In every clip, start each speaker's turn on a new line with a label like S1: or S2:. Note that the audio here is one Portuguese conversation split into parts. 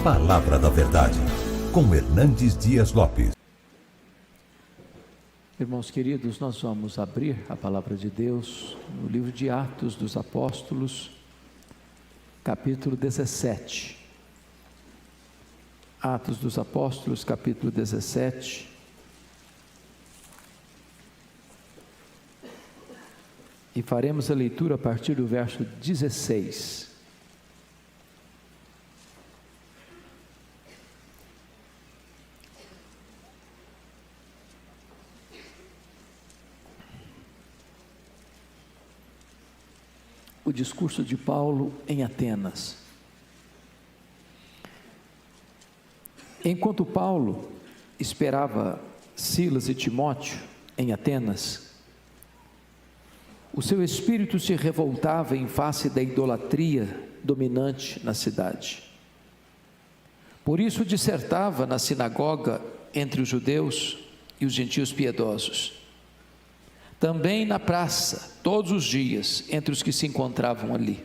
S1: Palavra da Verdade, com Hernandes Dias Lopes.
S2: Irmãos queridos, nós vamos abrir a Palavra de Deus no livro de Atos dos Apóstolos, capítulo 17. Atos dos Apóstolos, capítulo 17. E faremos a leitura a partir do verso 16. O discurso de Paulo em Atenas. Enquanto Paulo esperava Silas e Timóteo em Atenas, o seu espírito se revoltava em face da idolatria dominante na cidade. Por isso dissertava na sinagoga entre os judeus e os gentios piedosos. Também na praça, todos os dias, entre os que se encontravam ali.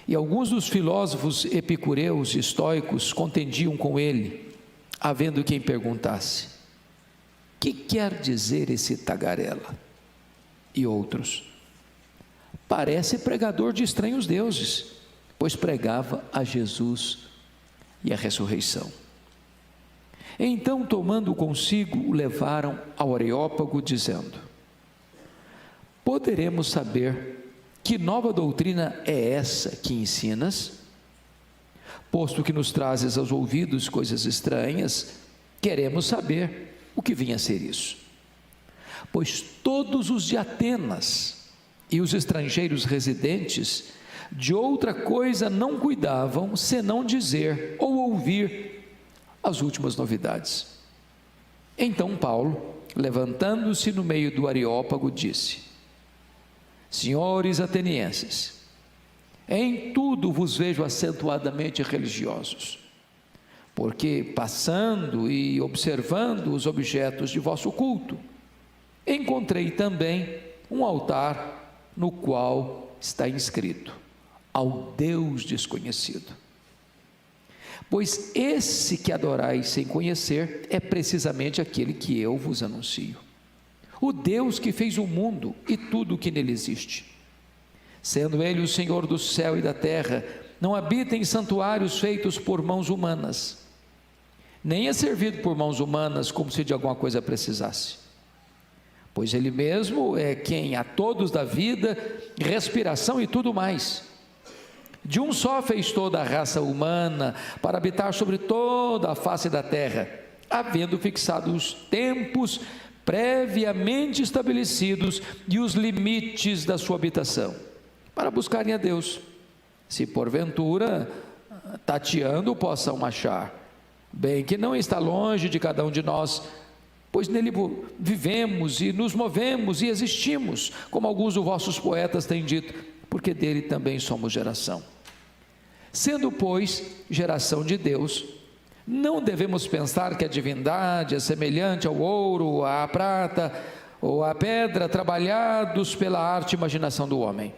S2: E alguns dos filósofos epicureus e estoicos contendiam com ele, havendo quem perguntasse: que quer dizer esse tagarela? E outros: parece pregador de estranhos deuses, pois pregava a Jesus e a ressurreição. Então, tomando consigo, o levaram ao Areópago, dizendo: poderemos saber que nova doutrina é essa que ensinas? Posto que nos trazes aos ouvidos coisas estranhas, queremos saber o que vinha a ser isso. Pois todos os de Atenas e os estrangeiros residentes de outra coisa não cuidavam, senão dizer ou ouvir as últimas novidades. Então Paulo, levantando-se no meio do Areópago, disse: senhores atenienses, em tudo vos vejo acentuadamente religiosos, porque passando e observando os objetos de vosso culto, encontrei também um altar no qual está inscrito: ao Deus desconhecido. Pois esse que adorais sem conhecer é precisamente aquele que eu vos anuncio, o Deus que fez o mundo e tudo o que nele existe. Sendo ele o Senhor do céu e da terra, não habita em santuários feitos por mãos humanas, nem é servido por mãos humanas como se de alguma coisa precisasse, pois ele mesmo é quem a todos dá vida, respiração e tudo mais. De um só fez toda a raça humana para habitar sobre toda a face da terra, havendo fixado os tempos previamente estabelecidos e os limites da sua habitação, para buscarem a Deus, se porventura tateando possam achar, bem que não está longe de cada um de nós, pois nele vivemos e nos movemos e existimos, como alguns dos vossos poetas têm dito, porque dele também somos geração. Sendo, pois, geração de Deus, não devemos pensar que a divindade é semelhante ao ouro, à prata ou à pedra, trabalhados pela arte e imaginação do homem.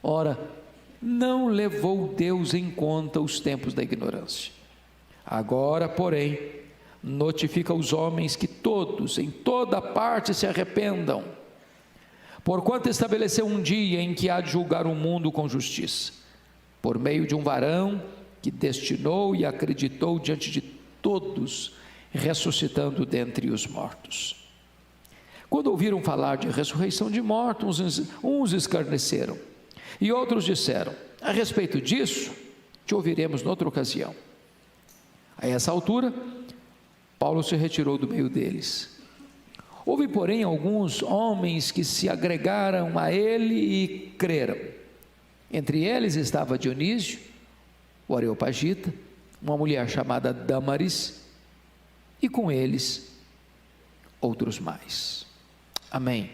S2: Ora, não levou Deus em conta os tempos da ignorância. Agora, porém, notifica aos homens que todos, em toda parte, se arrependam, porquanto estabeleceu um dia em que há de julgar o mundo com justiça, por meio de um varão que destinou e acreditou diante de todos, ressuscitando dentre os mortos. Quando ouviram falar de ressurreição de mortos, uns escarneceram, e outros disseram: a respeito disso, te ouviremos noutra ocasião. A essa altura, Paulo se retirou do meio deles. Houve, porém, alguns homens que se agregaram a ele e creram. Entre eles estava Dionísio, o Areopagita, uma mulher chamada Dâmaris, e com eles outros mais. Amém.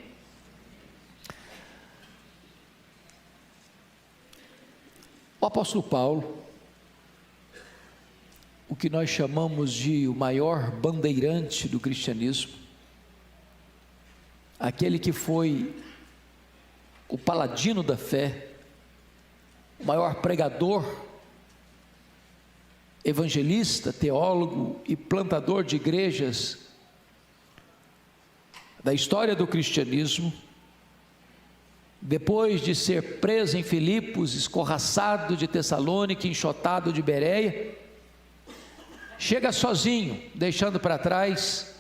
S2: O apóstolo Paulo, o que nós chamamos de o maior bandeirante do cristianismo, aquele que foi o paladino da fé, o maior pregador evangelista, teólogo e plantador de igrejas da história do cristianismo, depois de ser preso em Filipos, escorraçado de Tessalônica, enxotado de Bereia, chega sozinho, deixando para trás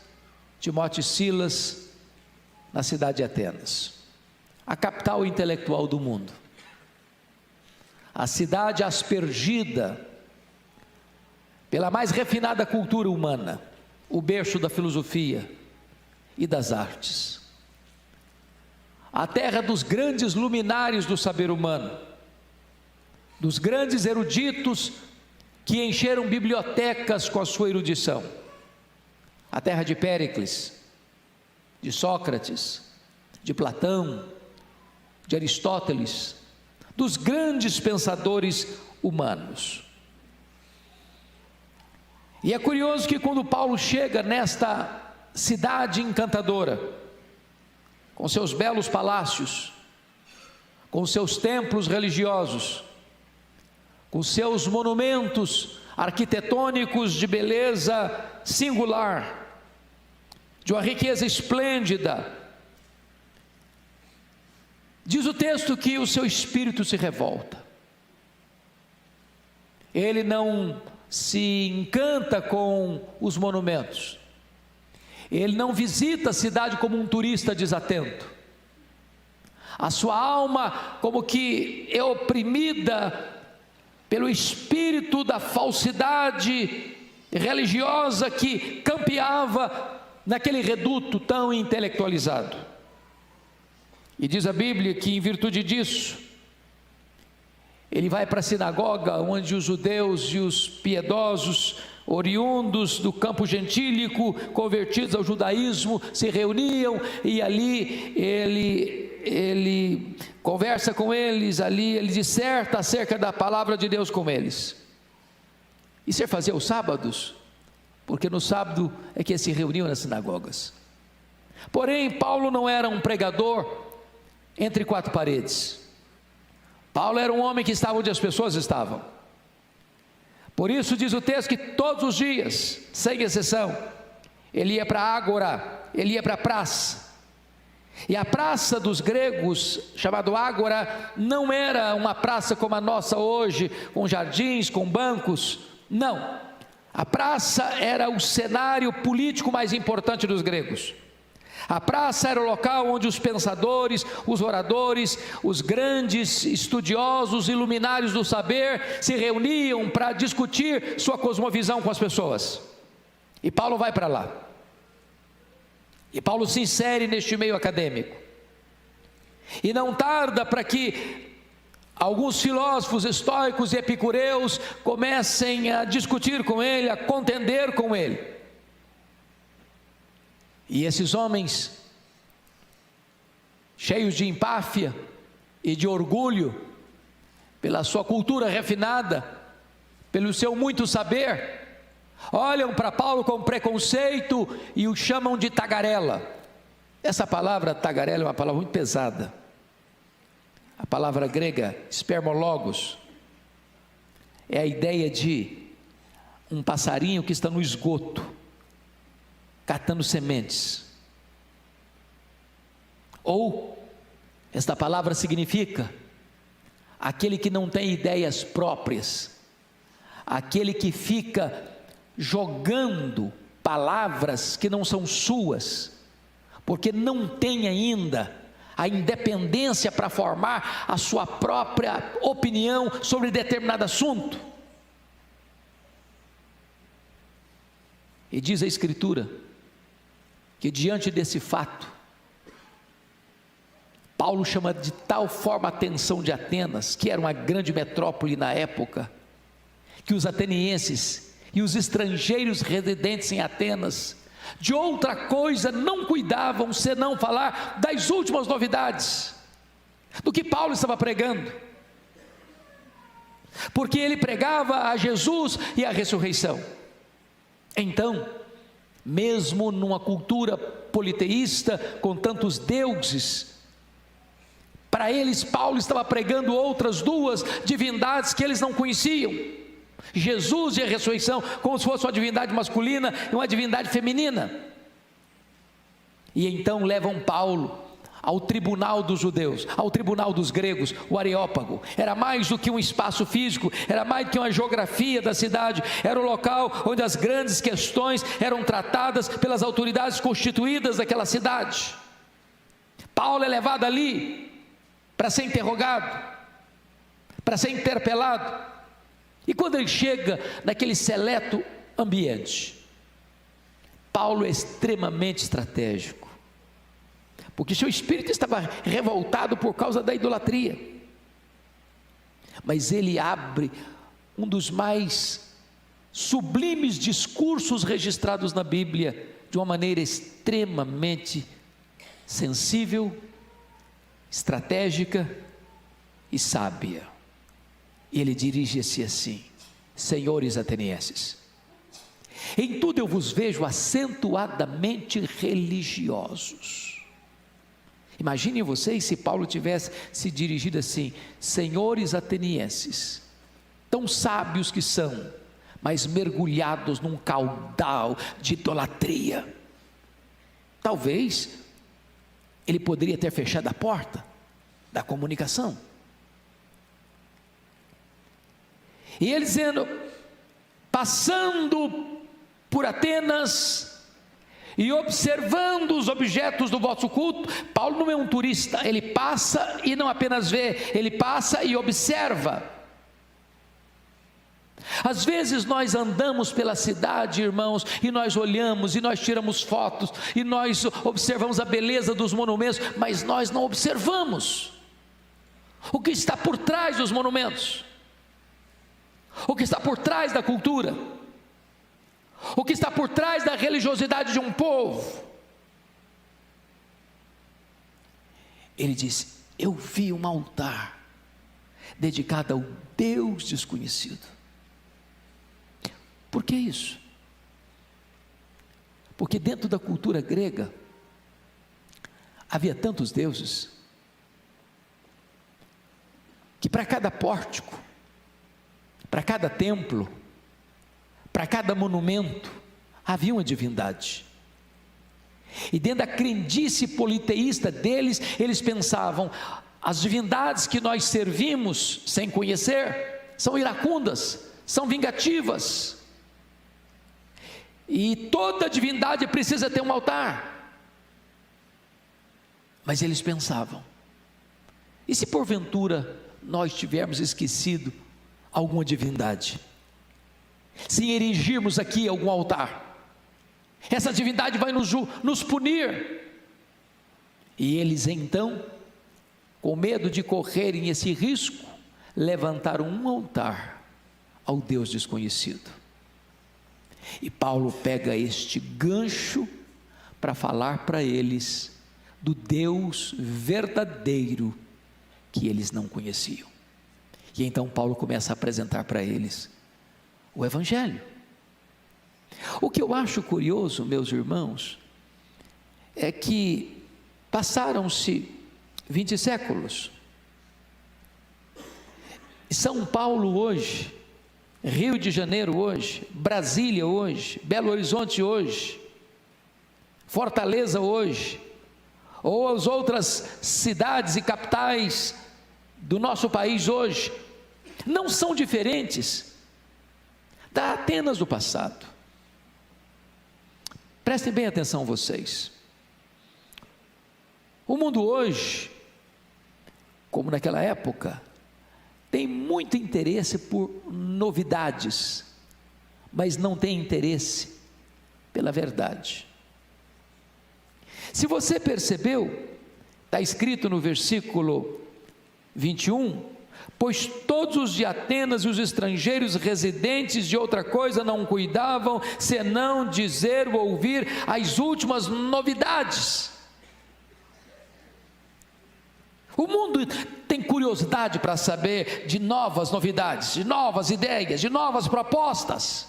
S2: Timóteo e Silas na cidade de Atenas, a capital intelectual do mundo, a cidade aspergida pela mais refinada cultura humana, o berço da filosofia e das artes, a terra dos grandes luminares do saber humano, dos grandes eruditos que encheram bibliotecas com a sua erudição, a terra de Péricles, de Sócrates, de Platão, de Aristóteles, dos grandes pensadores humanos. E é curioso que quando Paulo chega nesta cidade encantadora, com seus belos palácios, com seus templos religiosos, com seus monumentos arquitetônicos de beleza singular, de uma riqueza esplêndida, diz o texto que o seu espírito se revolta. Ele não se encanta com os monumentos, ele não visita a cidade como um turista desatento, a sua alma como que é oprimida pelo espírito da falsidade religiosa que campeava naquele reduto tão intelectualizado. E diz a Bíblia que em virtude disso, ele vai para a sinagoga onde os judeus e os piedosos, oriundos do campo gentílico, convertidos ao judaísmo, se reuniam, e ali ele conversa com eles, ali ele disserta acerca da palavra de Deus com eles. Isso é fazer os sábados, porque no sábado é que eles se reuniam nas sinagogas. Porém, Paulo não era um pregador entre quatro paredes. Paulo era um homem que estava onde as pessoas estavam. Por isso diz o texto que todos os dias, sem exceção, ele ia para a ágora, ele ia para a praça. E a praça dos gregos, chamado ágora, não era uma praça como a nossa hoje, com jardins, com bancos. Não, a praça era o cenário político mais importante dos gregos. A praça era o local onde os pensadores, os oradores, os grandes estudiosos e luminares do saber se reuniam para discutir sua cosmovisão com as pessoas. E Paulo vai para lá. E Paulo se insere neste meio acadêmico. E não tarda para que alguns filósofos estoicos e epicureus comecem a discutir com ele, a contender com ele. E esses homens, cheios de empáfia e de orgulho, pela sua cultura refinada, pelo seu muito saber, olham para Paulo com preconceito e o chamam de tagarela. Essa palavra tagarela é uma palavra muito pesada. A palavra grega spermologos é a ideia de um passarinho que está no esgoto, catando sementes. Ou, esta palavra significa aquele que não tem ideias próprias, aquele que fica jogando palavras que não são suas, porque não tem ainda a independência para formar a sua própria opinião sobre determinado assunto. E diz a Escritura que diante desse fato, Paulo chama de tal forma a atenção de Atenas, que era uma grande metrópole na época, que os atenienses e os estrangeiros residentes em Atenas, de outra coisa não cuidavam senão falar das últimas novidades, do que Paulo estava pregando, porque ele pregava a Jesus e a ressurreição. Então, mesmo numa cultura politeísta, com tantos deuses, para eles Paulo estava pregando outras duas divindades que eles não conheciam, Jesus e a ressurreição como se fosse uma divindade masculina e uma divindade feminina. E então levam Paulo ao tribunal dos judeus, ao tribunal dos gregos, o Areópago. Era mais do que um espaço físico, era mais do que uma geografia da cidade, era o local onde as grandes questões eram tratadas pelas autoridades constituídas daquela cidade. Paulo é levado ali para ser interrogado, para ser interpelado. E quando ele chega naquele seleto ambiente, Paulo é extremamente estratégico, porque seu espírito estava revoltado por causa da idolatria, mas ele abre um dos mais sublimes discursos registrados na Bíblia, de uma maneira extremamente sensível, estratégica e sábia. E ele dirige-se assim: senhores atenienses, em tudo eu vos vejo acentuadamente religiosos. Imaginem vocês se Paulo tivesse se dirigido assim: senhores atenienses, tão sábios que são, mas mergulhados num caudal de idolatria. Talvez ele poderia ter fechado a porta da comunicação. E ele dizendo: passando por Atenas e observando os objetos do vosso culto. Paulo não é um turista, ele passa e não apenas vê, ele passa e observa. Às vezes nós andamos pela cidade, irmãos, e nós olhamos, e nós tiramos fotos, e nós observamos a beleza dos monumentos, mas nós não observamos o que está por trás dos monumentos, o que está por trás da cultura, o que está por trás da religiosidade de um povo. Ele diz: eu vi um altar dedicado ao Deus desconhecido. Por que isso? Porque dentro da cultura grega havia tantos deuses, que para cada pórtico, para cada templo, para cada monumento, havia uma divindade. E dentro da crendice politeísta deles, eles pensavam: as divindades que nós servimos sem conhecer são iracundas, são vingativas, e toda divindade precisa ter um altar. Mas eles pensavam: e se porventura nós tivermos esquecido alguma divindade, se erigirmos aqui algum altar, essa divindade vai nos punir. E eles então, com medo de correrem esse risco, levantaram um altar ao Deus desconhecido. E Paulo pega este gancho para falar para eles do Deus verdadeiro que eles não conheciam. E então Paulo começa a apresentar para eles o Evangelho. O que eu acho curioso, meus irmãos, é que passaram-se 20 séculos. São Paulo hoje, Rio de Janeiro hoje, Brasília hoje, Belo Horizonte hoje, Fortaleza hoje, ou as outras cidades e capitais do nosso país hoje, não são diferentes da Atenas do passado. Prestem bem atenção vocês. O mundo hoje, como naquela época, tem muito interesse por novidades, mas não tem interesse pela verdade. Se você percebeu, está escrito no versículo 21, pois todos os de Atenas e os estrangeiros residentes de outra coisa não cuidavam, senão dizer ou ouvir as últimas novidades. O mundo tem curiosidade para saber de novas novidades, de novas ideias, de novas propostas.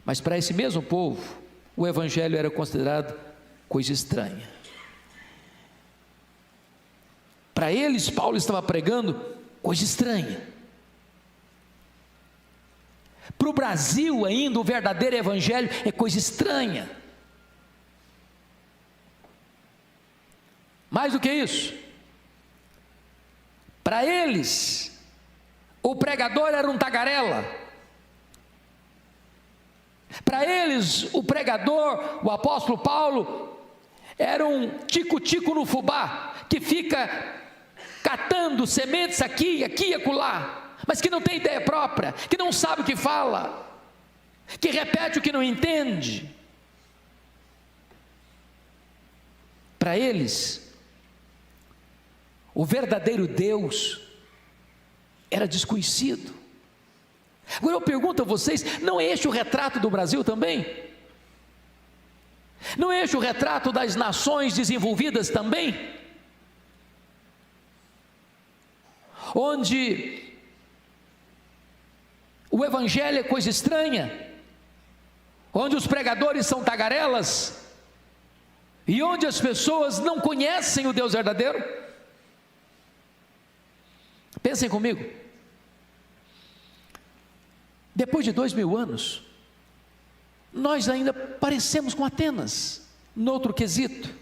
S2: Mas para esse mesmo povo, o Evangelho era considerado coisa estranha. Para eles, Paulo estava pregando coisa estranha. Para o Brasil ainda, o verdadeiro evangelho é coisa estranha. Mais do que isso, para eles, o pregador era um tagarela. Para eles, o pregador, o apóstolo Paulo, era um tico-tico no fubá, que fica catando sementes aqui e acolá, mas que não tem ideia própria, que não sabe o que fala, que repete o que não entende. Para eles, o verdadeiro Deus era desconhecido. Agora eu pergunto a vocês, não é este o retrato do Brasil também? Não é este o retrato das nações desenvolvidas também? Onde o evangelho é coisa estranha, onde os pregadores são tagarelas, e onde as pessoas não conhecem o Deus verdadeiro. Pensem comigo, depois de 2000 anos, nós ainda parecemos com Atenas, noutro quesito.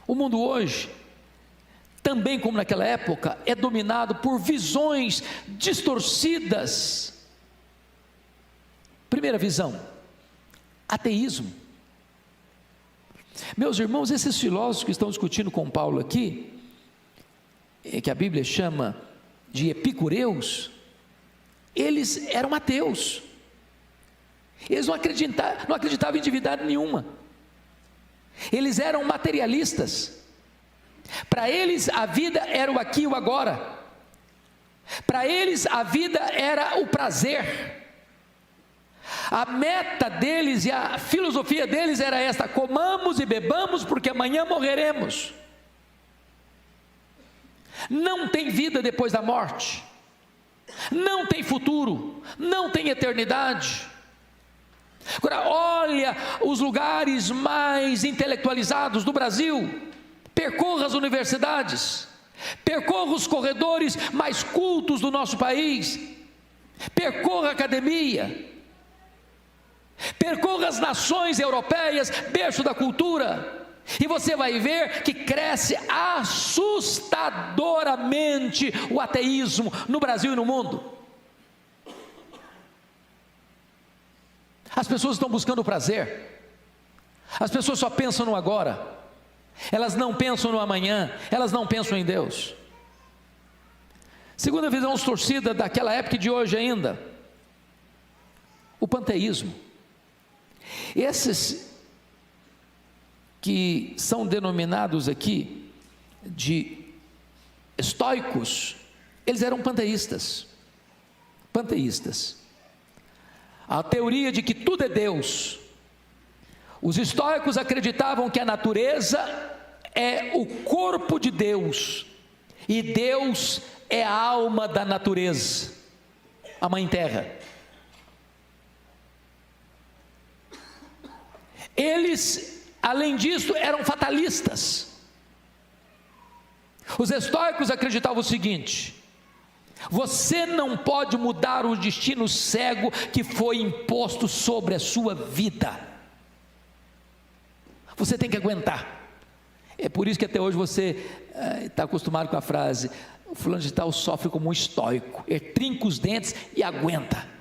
S2: O mundo hoje, também como naquela época, é dominado por visões distorcidas. Primeira visão, ateísmo. Meus irmãos, esses filósofos que estão discutindo com Paulo aqui, que a Bíblia chama de epicureus, eles eram ateus. Eles não acreditavam em divindade nenhuma. Eles eram materialistas. Para eles a vida era o aqui e o agora. Para eles a vida era o prazer. A meta deles e a filosofia deles era esta: comamos e bebamos porque amanhã morreremos. Não tem vida depois da morte, não tem futuro, não tem eternidade. Agora olha os lugares mais intelectualizados do Brasil, percorra as universidades, percorra os corredores mais cultos do nosso país, percorra a academia, percorra as nações europeias, berço da cultura, e você vai ver que cresce assustadoramente o ateísmo no Brasil e no mundo. As pessoas estão buscando o prazer, as pessoas só pensam no agora, elas não pensam no amanhã, elas não pensam em Deus. Segunda visão distorcida daquela época e de hoje ainda, o panteísmo. Esses que são denominados aqui de estoicos, eles eram panteístas. A teoria de que tudo é Deus. Os estoicos acreditavam que a natureza é o corpo de Deus, e Deus é a alma da natureza, a mãe terra. Eles, além disso, eram fatalistas. Os estoicos acreditavam o seguinte: você não pode mudar o destino cego que foi imposto sobre a sua vida. Você tem que aguentar. É por isso que até hoje você está acostumado com a frase: o fulano de tal sofre como um estoico. Ele trinca os dentes e aguenta.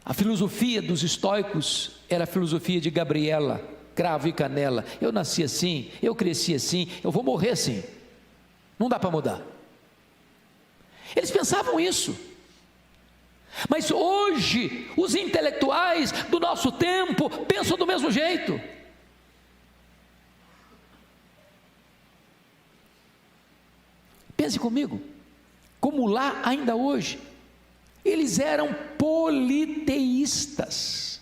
S2: A filosofia dos estoicos era a filosofia de Gabriela, cravo e canela. Eu nasci assim, eu cresci assim, eu vou morrer assim. Não dá para mudar. Eles pensavam isso. Mas hoje, os intelectuais do nosso tempo pensam do mesmo jeito. Pense comigo, como lá ainda hoje, eles eram politeístas.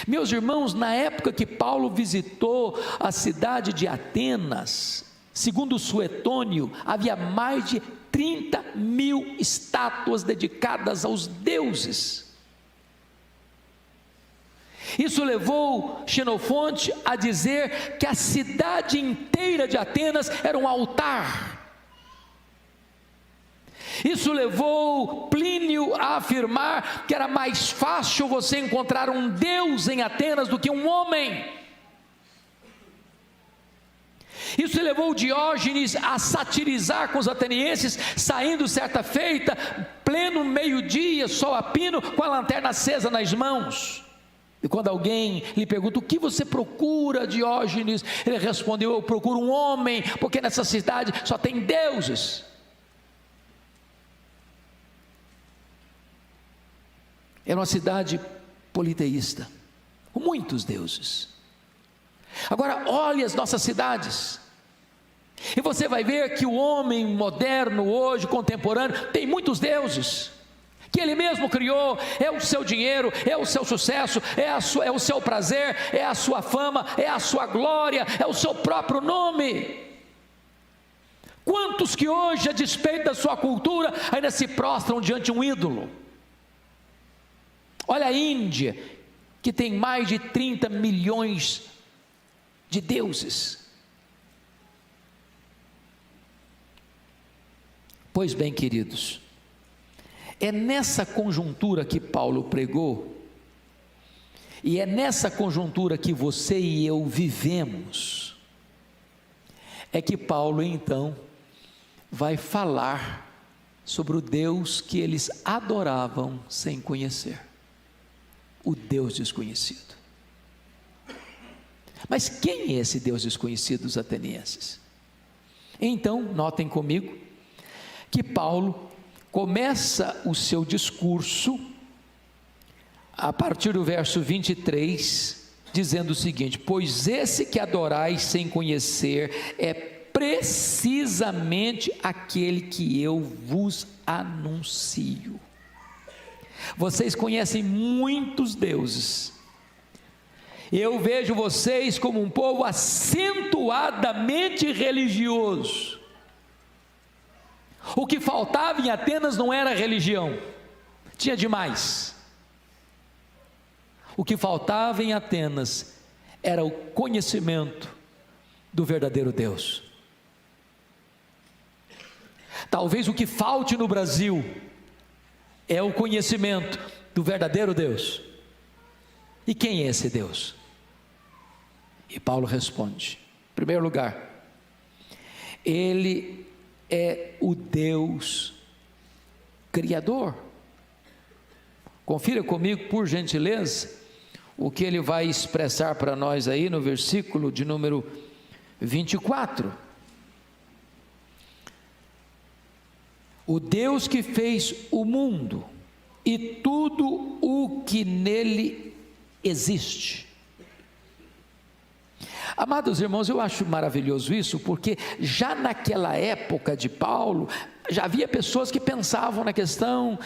S2: Meus irmãos, na época que Paulo visitou a cidade de Atenas, segundo Suetônio, havia mais de 30.000 estátuas dedicadas aos deuses. Isso levou Xenofonte a dizer que a cidade inteira de Atenas era um altar. Isso levou Plínio a afirmar que era mais fácil você encontrar um Deus em Atenas do que um homem. Isso levou Diógenes a satirizar com os atenienses, saindo certa feita, pleno meio-dia, sol a pino, com a lanterna acesa nas mãos. E quando alguém lhe pergunta: o que você procura, Diógenes? Ele respondeu: eu procuro um homem, porque nessa cidade só tem deuses. Era uma cidade politeísta, com muitos deuses. Agora olhe as nossas cidades, e você vai ver que o homem moderno hoje, contemporâneo, tem muitos deuses, que ele mesmo criou. É o seu dinheiro, é o seu sucesso, é o seu prazer, é a sua fama, é a sua glória, é o seu próprio nome. Quantos que hoje, a despeito da sua cultura, ainda se prostram diante de um ídolo? Olha a Índia, que tem mais de 30 milhões de deuses. Pois bem, queridos, é nessa conjuntura que Paulo pregou, e é nessa conjuntura que você e eu vivemos, é que Paulo então vai falar sobre o Deus que eles adoravam sem conhecer, o Deus desconhecido. Mas quem é esse Deus desconhecido dos atenienses? Então, notem comigo que Paulo começa o seu discurso a partir do verso 23, dizendo o seguinte: pois esse que adorais sem conhecer é precisamente aquele que eu vos anuncio. Vocês conhecem muitos deuses. Eu vejo vocês como um povo acentuadamente religioso. O que faltava em Atenas não era religião, tinha demais. O que faltava em Atenas era o conhecimento do verdadeiro Deus. Talvez o que falte no Brasil é o conhecimento do verdadeiro Deus. E quem é esse Deus? E Paulo responde: em primeiro lugar, Ele é o Deus Criador. Confira comigo, por gentileza, o que ele vai expressar para nós aí no versículo de número 24. O Deus que fez o mundo e tudo o que nele existe. Amados irmãos, eu acho maravilhoso isso, porque já naquela época de Paulo, já havia pessoas que pensavam na questão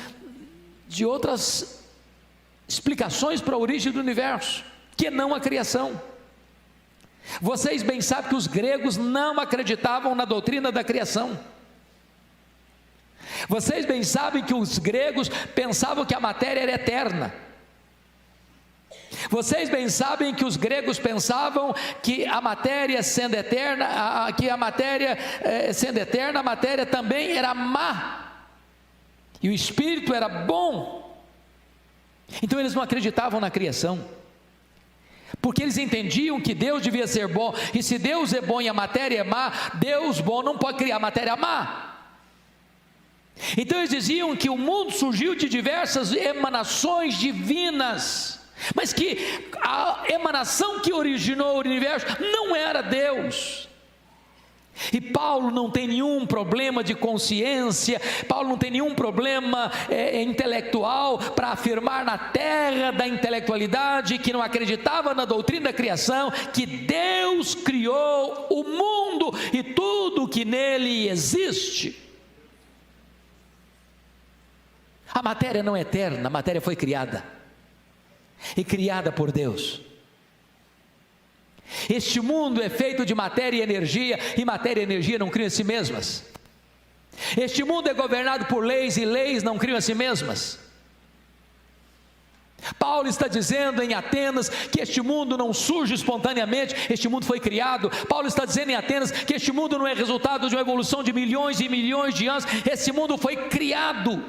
S2: de outras explicações para a origem do universo, que não a criação. Vocês bem sabem que os gregos não acreditavam na doutrina da criação. Vocês bem sabem que os gregos pensavam que a matéria era eterna. Vocês bem sabem que os gregos pensavam que a matéria sendo eterna, sendo eterna, a matéria também era má, e o espírito era bom. Então eles não acreditavam na criação, porque eles entendiam que Deus devia ser bom, e se Deus é bom e a matéria é má, Deus bom não pode criar matéria má. Então eles diziam que o mundo surgiu de diversas emanações divinas, mas que a emanação que originou o universo não era Deus. E Paulo não tem nenhum problema de consciência, Paulo não tem nenhum problema intelectual para afirmar na terra da intelectualidade, que não acreditava na doutrina da criação, que Deus criou o mundo e tudo que nele existe. A matéria não é eterna, a matéria foi criada, e criada por Deus. Este mundo é feito de matéria e energia, e matéria e energia não criam a si mesmas. Este mundo é governado por leis, e leis não criam a si mesmas. Paulo está dizendo em Atenas que este mundo não surge espontaneamente, este mundo foi criado. Paulo está dizendo em Atenas que este mundo não é resultado de uma evolução de milhões e milhões de anos, esse mundo foi criado.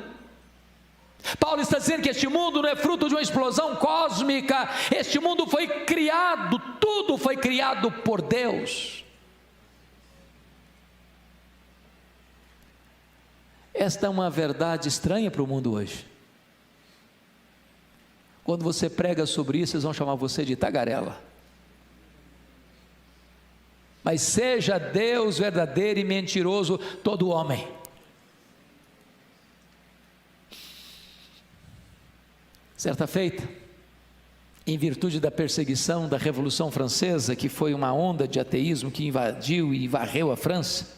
S2: Paulo está dizendo que este mundo não é fruto de uma explosão cósmica, este mundo foi criado, tudo foi criado por Deus. Esta é uma verdade estranha para o mundo hoje. Quando você prega sobre isso, eles vão chamar você de tagarela. Mas seja Deus verdadeiro e mentiroso todo homem. Certa feita, em virtude da perseguição da Revolução Francesa, que foi uma onda de ateísmo que invadiu e varreu a França,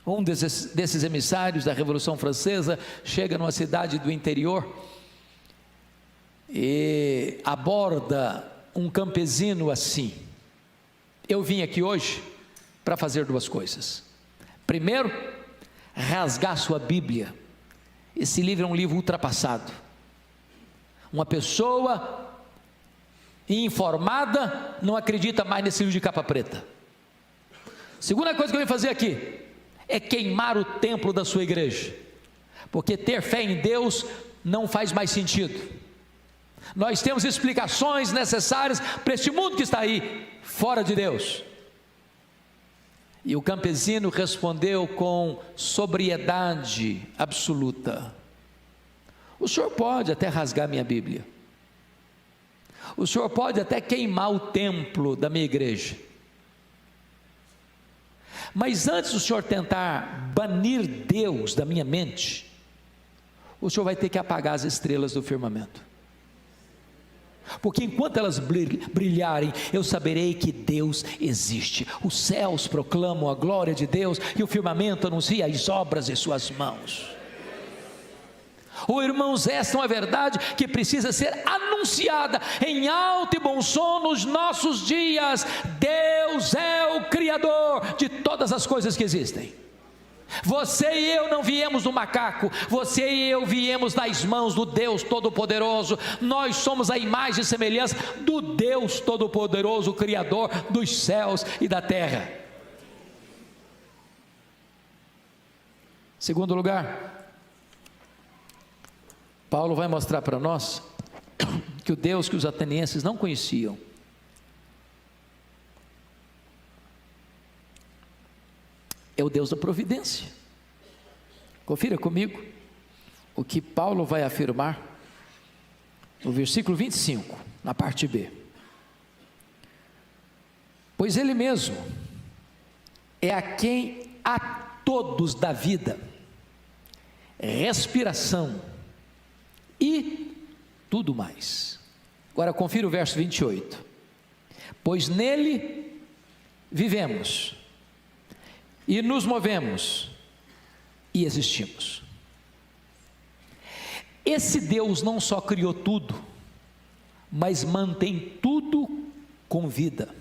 S2: um desses emissários da Revolução Francesa chega numa cidade do interior e aborda um campesino assim: eu vim aqui hoje para fazer duas coisas. Primeiro, rasgar sua Bíblia. Esse livro é um livro ultrapassado. Uma pessoa informada não acredita mais nesse livro de capa preta. Segunda coisa que eu vim fazer aqui é queimar o templo da sua igreja, porque ter fé em Deus não faz mais sentido. Nós temos explicações necessárias para este mundo que está aí, fora de Deus. E o campesino respondeu com sobriedade absoluta: o senhor pode até rasgar minha Bíblia, o senhor pode até queimar o templo da minha igreja, mas antes do senhor tentar banir Deus da minha mente, o senhor vai ter que apagar as estrelas do firmamento. Porque enquanto elas brilharem, eu saberei que Deus existe. Os céus proclamam a glória de Deus e o firmamento anuncia as obras de suas mãos. Irmãos, esta é uma verdade que precisa ser anunciada em alto e bom som nos nossos dias. Deus é o Criador de todas as coisas que existem. Você e eu não viemos do macaco, você e eu viemos das mãos do Deus Todo-Poderoso. Nós somos a imagem e semelhança do Deus Todo-Poderoso, o Criador dos céus e da terra. Segundo lugar, Paulo vai mostrar para nós que o Deus que os atenienses não conheciam é o Deus da providência. Confira comigo o que Paulo vai afirmar no versículo 25, na parte B. Pois Ele mesmo é a quem a todos dá vida, respiração e tudo mais. Agora confira o verso 28. Pois nele vivemos e nos movemos e existimos. Esse Deus não só criou tudo, mas mantém tudo com vida.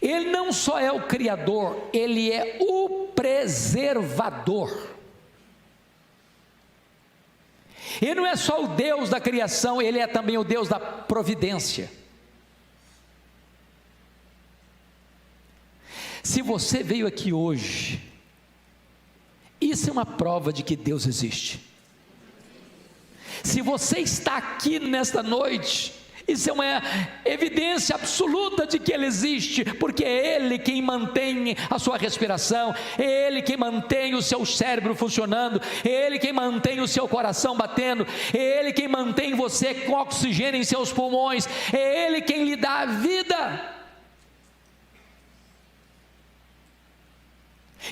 S2: Ele não só é o Criador, Ele é o preservador. Ele não é só o Deus da criação, Ele é também o Deus da providência. Se você veio aqui hoje, isso é uma prova de que Deus existe. Se você está aqui nesta noite, isso é uma evidência absoluta de que Ele existe, porque é Ele quem mantém a sua respiração, é Ele quem mantém o seu cérebro funcionando, é Ele quem mantém o seu coração batendo, é Ele quem mantém você com oxigênio em seus pulmões, é Ele quem lhe dá a vida.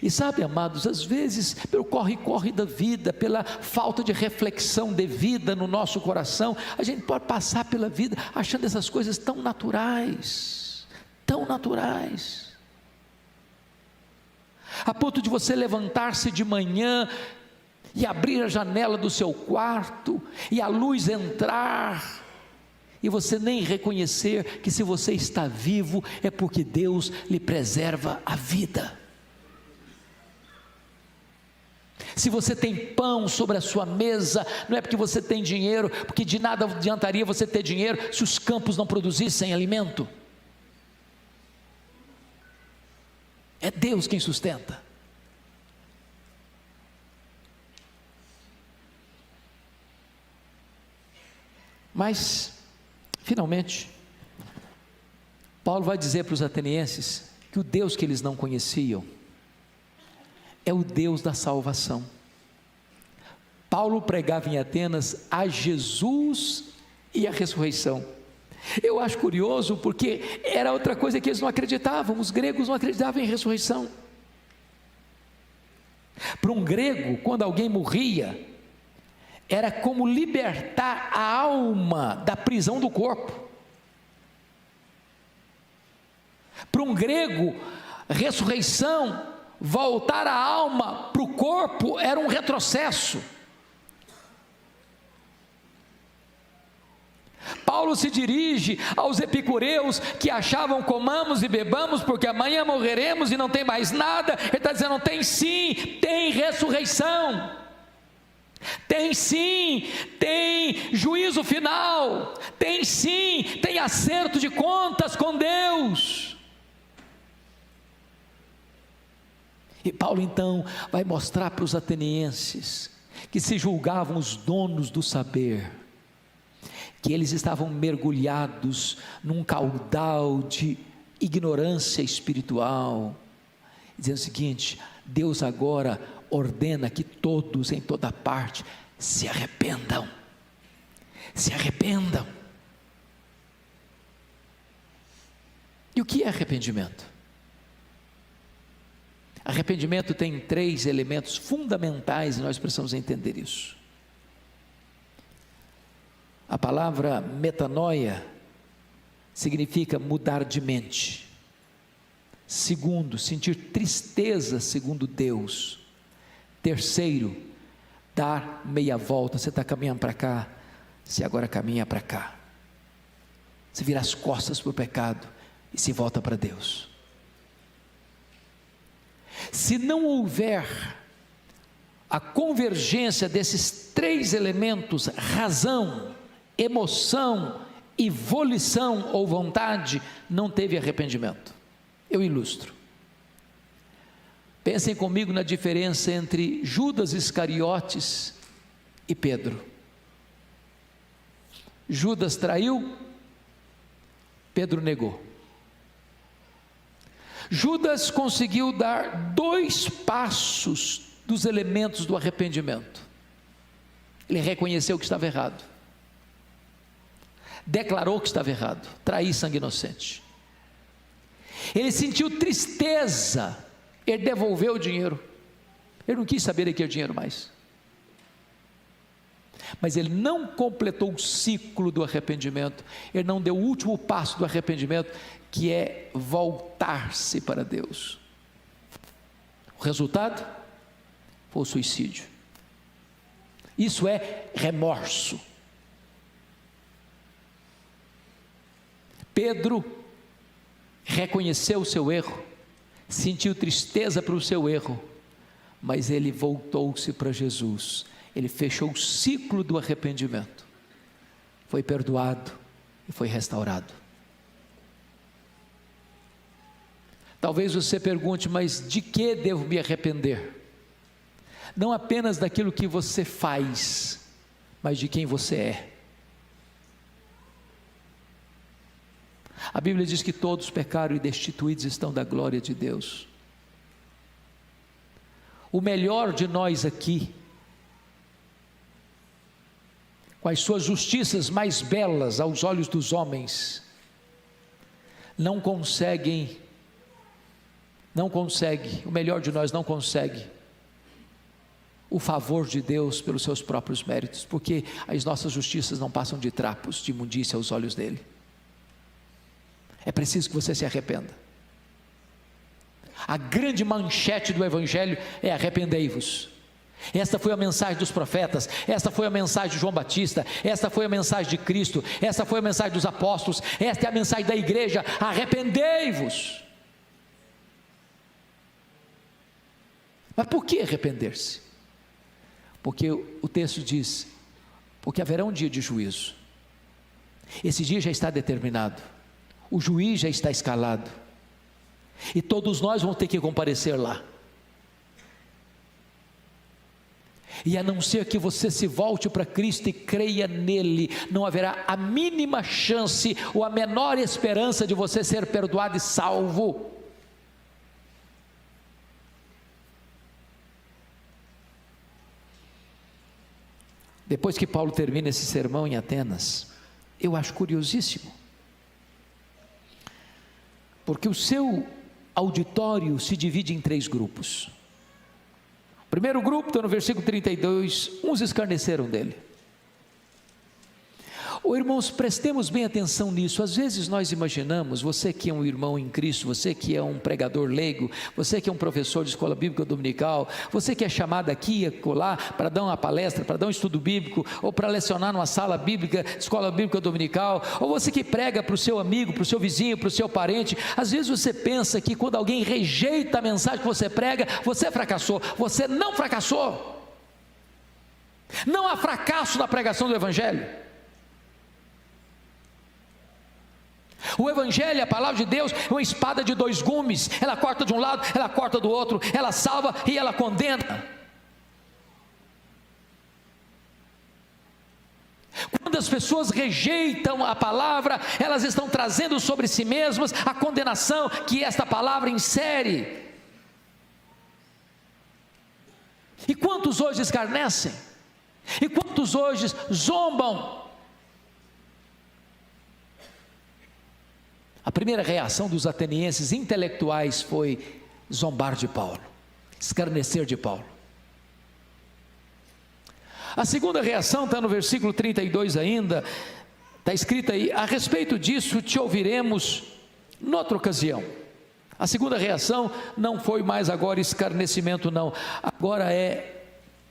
S2: E sabe, amados, às vezes pelo corre-corre da vida, pela falta de reflexão devida no nosso coração, a gente pode passar pela vida achando essas coisas tão naturais, a ponto de você levantar-se de manhã e abrir a janela do seu quarto e a luz entrar, e você nem reconhecer que se você está vivo é porque Deus lhe preserva a vida. Se você tem pão sobre a sua mesa, não é porque você tem dinheiro, porque de nada adiantaria você ter dinheiro se os campos não produzissem alimento. É Deus quem sustenta. Mas, finalmente, Paulo vai dizer para os atenienses que o Deus que eles não conheciam é o Deus da salvação. Paulo pregava em Atenas a Jesus e a ressurreição. Eu acho curioso porque era outra coisa que eles não acreditavam. Os gregos não acreditavam em ressurreição. Para um grego, quando alguém morria, era como libertar a alma da prisão do corpo. Para um grego, ressurreição, voltar a alma para o corpo, era um retrocesso. Paulo se dirige aos epicureus que achavam comamos e bebamos porque amanhã morreremos e não tem mais nada. Ele está dizendo, tem sim, tem ressurreição, tem sim, tem juízo final, tem sim, tem acerto de contas com Deus. E Paulo então vai mostrar para os atenienses, que se julgavam os donos do saber, que eles estavam mergulhados num caudal de ignorância espiritual, dizendo o seguinte: Deus agora ordena que todos em toda parte se arrependam, se arrependam. E o que é arrependimento? Arrependimento tem 3 elementos fundamentais e nós precisamos entender isso. A palavra metanoia significa mudar de mente. Segundo, sentir tristeza segundo Deus. Terceiro, dar meia volta. Você está caminhando para cá, você agora caminha para cá. Você vira as costas para o pecado e se volta para Deus. Se não houver a convergência desses 3 elementos, razão, emoção e volição ou vontade, não teve arrependimento. Eu ilustro. Pensem comigo na diferença entre Judas Iscariotes e Pedro. Judas traiu, Pedro negou. Judas conseguiu dar 2 passos dos elementos do arrependimento. Ele reconheceu que estava errado, declarou que estava errado, trair sangue inocente. Ele sentiu tristeza, ele devolveu o dinheiro, ele não quis saber daquele dinheiro mais, mas ele não completou o ciclo do arrependimento, ele não deu o último passo do arrependimento, que é voltar-se para Deus. O resultado foi o suicídio. Isso é remorso. Pedro reconheceu o seu erro, sentiu tristeza pelo seu erro, mas ele voltou-se para Jesus, ele fechou o ciclo do arrependimento, foi perdoado e foi restaurado. Talvez você pergunte, mas de que devo me arrepender? Não apenas daquilo que você faz, mas de quem você é. A Bíblia diz que todos pecaram e destituídos estão da glória de Deus. O melhor de nós aqui, com as suas justiças mais belas aos olhos dos homens, não consegue, o melhor de nós não consegue o favor de Deus pelos seus próprios méritos, porque as nossas justiças não passam de trapos de imundícia aos olhos dele. É preciso que você se arrependa. A grande manchete do Evangelho é: arrependei-vos. Esta foi a mensagem dos profetas, esta foi a mensagem de João Batista, esta foi a mensagem de Cristo, esta foi a mensagem dos apóstolos, esta é a mensagem da igreja: arrependei-vos. Mas por que arrepender-se? Porque o texto diz, porque haverá um dia de juízo. Esse dia já está determinado, o juiz já está escalado, e todos nós vamos ter que comparecer lá. E a não ser que você se volte para Cristo e creia nele, não haverá a mínima chance ou a menor esperança de você ser perdoado e salvo. Depois que Paulo termina esse sermão em Atenas, eu acho curiosíssimo, porque o seu auditório se divide em 3 grupos. O primeiro grupo está no versículo 32, uns escarneceram dele. Irmãos, prestemos bem atenção nisso. Às vezes nós imaginamos, você que é um irmão em Cristo, você que é um pregador leigo, você que é um professor de escola bíblica dominical, você que é chamado aqui e acolá para dar uma palestra, para dar um estudo bíblico, ou para lecionar numa sala bíblica, escola bíblica dominical, ou você que prega para o seu amigo, para o seu vizinho, para o seu parente. Às vezes você pensa que quando alguém rejeita a mensagem que você prega, você fracassou. Você não fracassou. Não há fracasso na pregação do Evangelho. O Evangelho, a palavra de Deus, é uma espada de 2 gumes, ela corta de um lado, ela corta do outro, ela salva e ela condena. Quando as pessoas rejeitam a palavra, elas estão trazendo sobre si mesmas a condenação que esta palavra insere. E quantos hoje escarnecem? E quantos hoje zombam? A primeira reação dos atenienses intelectuais foi zombar de Paulo, escarnecer de Paulo. A segunda reação está no versículo 32 ainda, está escrito aí: a respeito disso te ouviremos noutra ocasião. A segunda reação não foi mais agora escarnecimento, não, agora é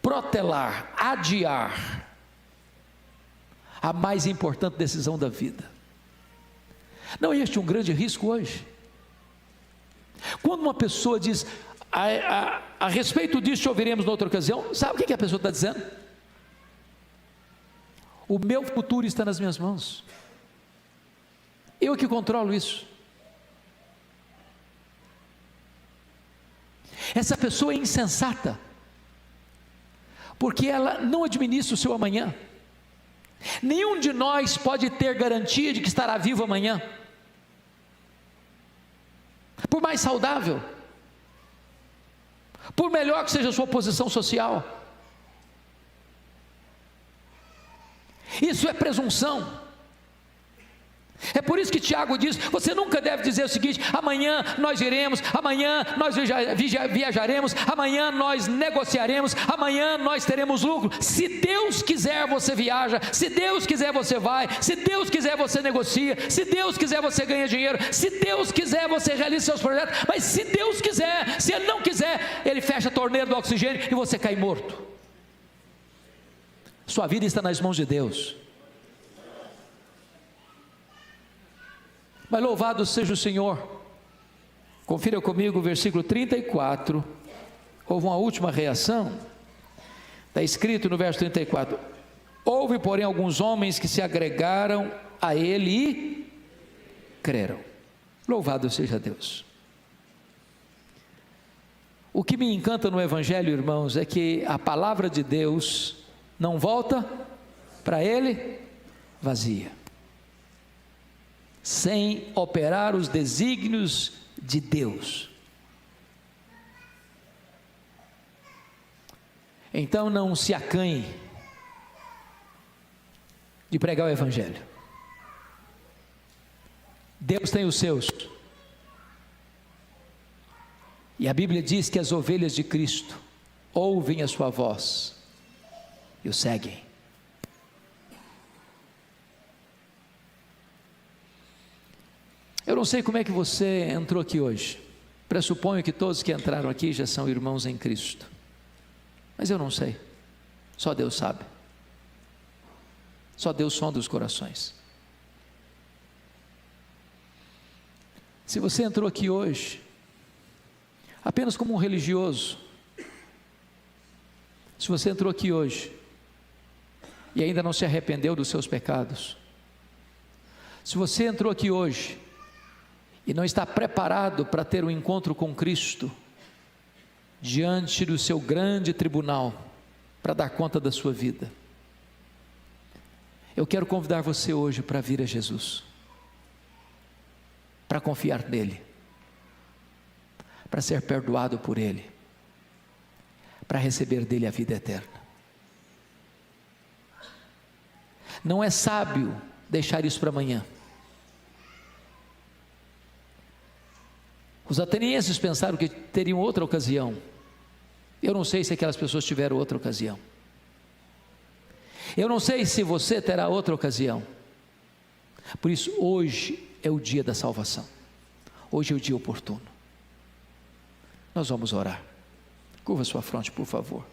S2: protelar, adiar a mais importante decisão da vida. Não é este um grande risco hoje? Quando uma pessoa diz, a respeito disso te ouviremos noutra ocasião, sabe o que a pessoa está dizendo? O meu futuro está nas minhas mãos, eu que controlo isso. Essa pessoa é insensata, porque ela não administra o seu amanhã. Nenhum de nós pode ter garantia de que estará vivo amanhã, por mais saudável, por melhor que seja a sua posição social. Isso é presunção. É por isso que Tiago diz, você nunca deve dizer o seguinte: amanhã nós iremos, amanhã nós viajaremos, amanhã nós negociaremos, amanhã nós teremos lucro. Se Deus quiser você viaja, se Deus quiser você vai, se Deus quiser você negocia, se Deus quiser você ganha dinheiro, se Deus quiser você realiza seus projetos, mas se Deus quiser, se Ele não quiser, Ele fecha a torneira do oxigênio e você cai morto. Sua vida está nas mãos de Deus. Mas louvado seja o Senhor. Confira comigo o versículo 34. Houve uma última reação. Está escrito no verso 34: houve porém alguns homens que se agregaram a ele e creram. Louvado seja Deus. O que me encanta no Evangelho, irmãos, é que a palavra de Deus não volta para ele vazia, sem operar os desígnios de Deus. Então não se acanhe de pregar o Evangelho. Deus tem os seus, e a Bíblia diz que as ovelhas de Cristo ouvem a sua voz e o seguem. Eu não sei como é que você entrou aqui hoje. Pressuponho que todos que entraram aqui já são irmãos em Cristo, mas eu não sei, só Deus sabe, só Deus sonda os corações. Se você entrou aqui hoje apenas como um religioso, Se você entrou aqui hoje e ainda não se arrependeu dos seus pecados, se você entrou aqui hoje e não está preparado para ter um encontro com Cristo, diante do seu grande tribunal, para dar conta da sua vida, eu quero convidar você hoje para vir a Jesus, para confiar nele, para ser perdoado por ele, para receber dele a vida eterna. Não é sábio deixar isso para amanhã. Os atenienses pensaram que teriam outra ocasião. Eu não sei se aquelas pessoas tiveram outra ocasião. Eu não sei se você terá outra ocasião. Por isso, hoje é o dia da salvação. Hoje é o dia oportuno. Nós vamos orar. Curva sua fronte, por favor.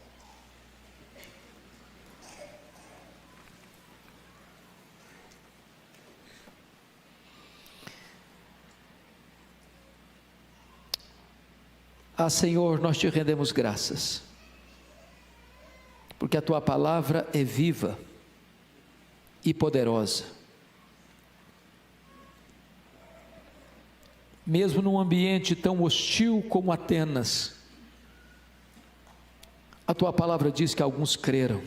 S2: Ah, Senhor, nós te rendemos graças, porque a tua palavra é viva e poderosa. Mesmo num ambiente tão hostil como Atenas, a tua palavra diz que alguns creram.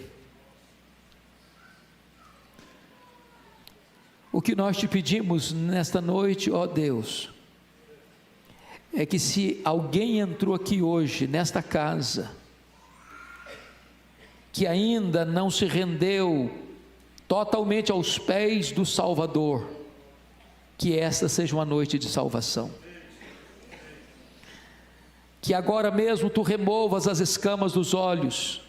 S2: O que nós te pedimos nesta noite, ó Deus, é que se alguém entrou aqui hoje, nesta casa, que ainda não se rendeu totalmente aos pés do Salvador, que esta seja uma noite de salvação. Que agora mesmo tu removas as escamas dos olhos,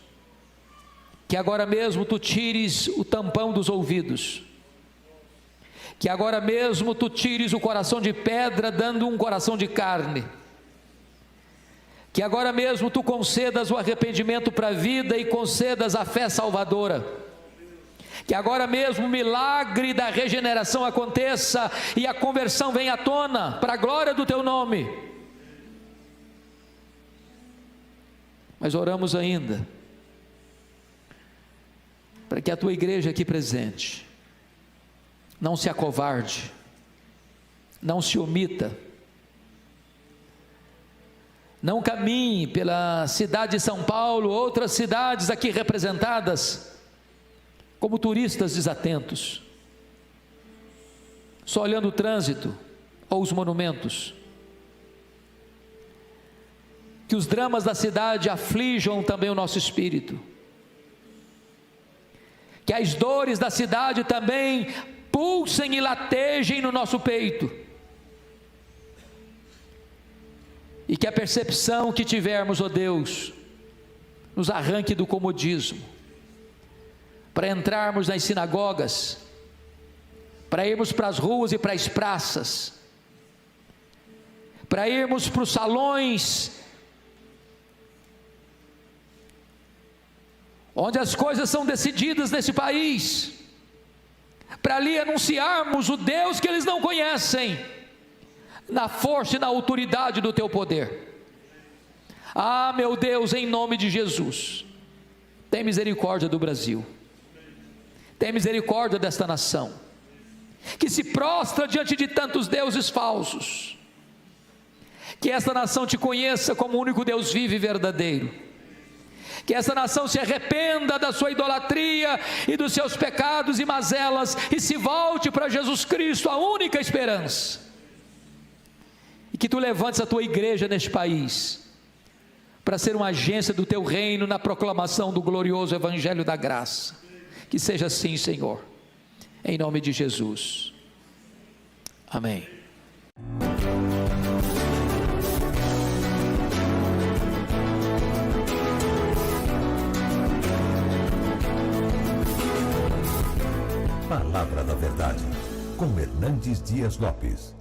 S2: que agora mesmo tu tires o tampão dos ouvidos, que agora mesmo tu tires o coração de pedra, dando um coração de carne, que agora mesmo tu concedas o arrependimento para a vida e concedas a fé salvadora, que agora mesmo o milagre da regeneração aconteça e a conversão venha à tona, para a glória do teu nome. Mas oramos ainda, para que a tua igreja aqui presente não se acovarde, não se omita, não caminhe pela cidade de São Paulo, outras cidades aqui representadas, como turistas desatentos, só olhando o trânsito ou os monumentos. Que os dramas da cidade aflijam também o nosso espírito, que as dores da cidade também pulsem e latejem no nosso peito, e que a percepção que tivermos, ó Deus, nos arranque do comodismo, para entrarmos nas sinagogas, para irmos para as ruas e para as praças, para irmos para os salões, onde as coisas são decididas nesse país, para ali anunciarmos o Deus que eles não conhecem, na força e na autoridade do teu poder. Ah, meu Deus, em nome de Jesus, tem misericórdia do Brasil, tem misericórdia desta nação, que se prostra diante de tantos deuses falsos. Que esta nação te conheça como o único Deus vivo e verdadeiro, que essa nação se arrependa da sua idolatria e dos seus pecados e mazelas, e se volte para Jesus Cristo, a única esperança. E que tu levantes a tua igreja neste país, para ser uma agência do teu reino, na proclamação do glorioso evangelho da graça. Que seja assim, Senhor, em nome de Jesus, amém.
S1: Palavra da Verdade, com Hernandes Dias Lopes.